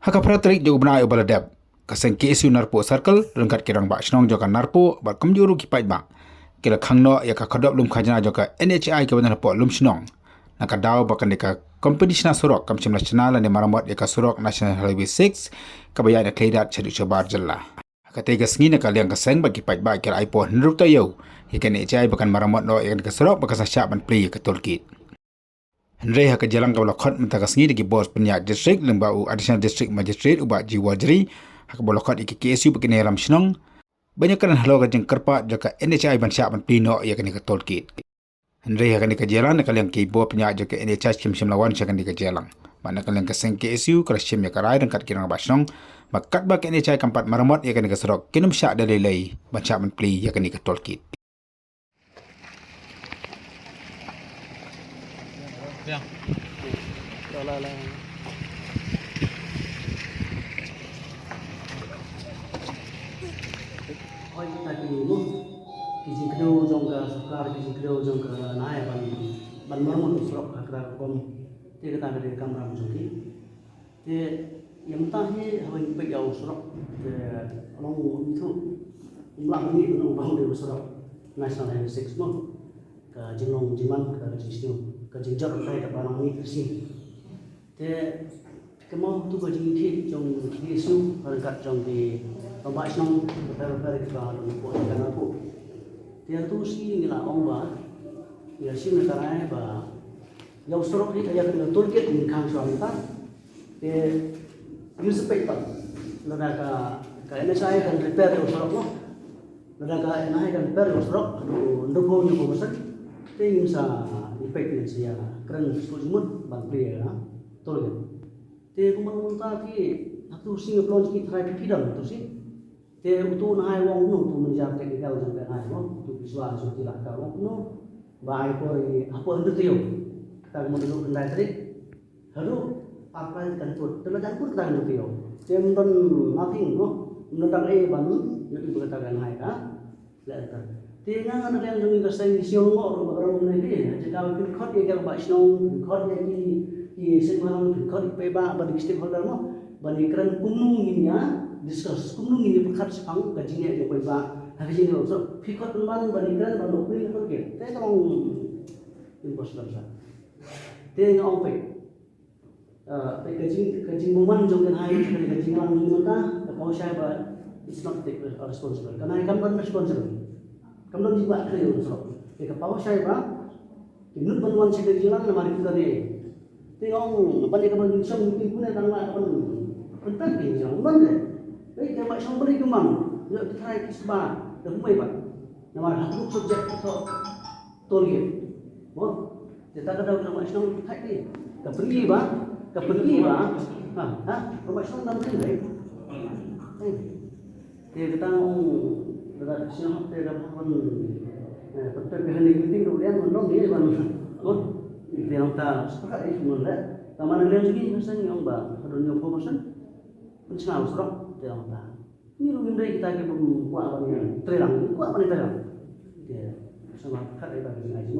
Hakapratrik jo bna yo baladab kaseng KSU Narpo Circle rengkat kirang ba snong jo kan Narpo ba kamjuru ki ba kila khangno ya ka khodop lum khajna jo ka NHI ka bana po lum snong naka daw ba kan ka competition surok kam chimla channel ne maramot ya ka surok National Highway 6 ka baya na kaidat chadu chabar jalla hakate ga sngi na ka liang kaseng ba ki ba kila ipo nruta yo ya ka NHI ba kan maramot no ya ka surok ba ka sa sya ban pli ka tolkit Henry haka jalan kau lakot mentakas ni digi bos penyak district lembau additional district magistrate ubat jiwajri haka bolakot iki KSU begini ram senong banyak kan halo gajeng kerpa jaka NHI ban syak ban pino ya kan ikatol kit Henry haka ni jalan nakal yang kibo penyak jaka NHI sim lawan syakan di jalan mana kal yang keseng KSU krasim ya karai dan kat kirang basnong makat ba NHI kampat maramot ya kan ikasrok kinum syak dalilai ban syak ban pli ya kan ikatol kit Ya. Lah. Oi tadi lu kiji kedua jongga sukar kiji kedua jongga naik ban marmun surok akra kom te kata dari kamera jongki te yang tahi hawen pe jauh surok te long itu ulang ni nong bang dari surok National Highway 6 mo ka jinglong jiman ka jisnu kejengjar kai ka barang ni kesi te kemau tu kejing thi trong Yesu harkat trong di pembaik nong per ka lu ko kana ko te tu si ngila ong ba ya si na karai ba yau sorok ni kaya ka turket ni khang suam ta te respect pa lada ka ena sai kan repair yo sorok no lada ka ena kan repair yo sorok ndoko ni ko masak te imsa efektif sia keren sujud ban pria tolong te kuman munta ki atu sing plonge ki try pidal tu si te utu na ai wong no tu menjak teknikal sampai ai no tu visual so tilak ka wong no bai ko apa ndu tio ta mo dulu kendai trik haru apa kan tu telan pun ta ndu tio te mon nothing no mendak ban yo ibu kata kan ai ka la ta Tiang ada yang demi keseng siung mo orang ni jika kita khot ye gal basnong khot ye ki semang khot pe ba ban stakeholder mo ban ikran kumnu nginya discuss kumnu nginya pekat sepang gajinya ye pe ba hari ini so fikot man ban ikran ban lokri ko ke te tong impossible sa te ngong pe gaji moman jong kan hai gaji man mata kau saya ba it's not take responsible karena ikan ban responsible Kemudian juga kerja unsur. Jika power saya ba, inut bantuan saya jalan nama kita ni. Tengok banyak kebanyakan insan mungkin punya tangga pun penting ni jangan mana. Baik dia macam beri kemang. Dia try kisah, dah mulai ba. Nama hatu subjek itu tolong. Bo, kita kadang kadang macam tak ni. Kepergi ba, macam nama ni. Dia kita Dapat siapa tidak pun tetap behani meeting kemudian mendong dia ban itu yang tak sepakat itu mula taman yang lagi macam yang ba dunia promotion pensiun serok tidak tak ini rumah kita ke buat apa ni terang buat apa ni terang dia sama kat itu lagi ngaji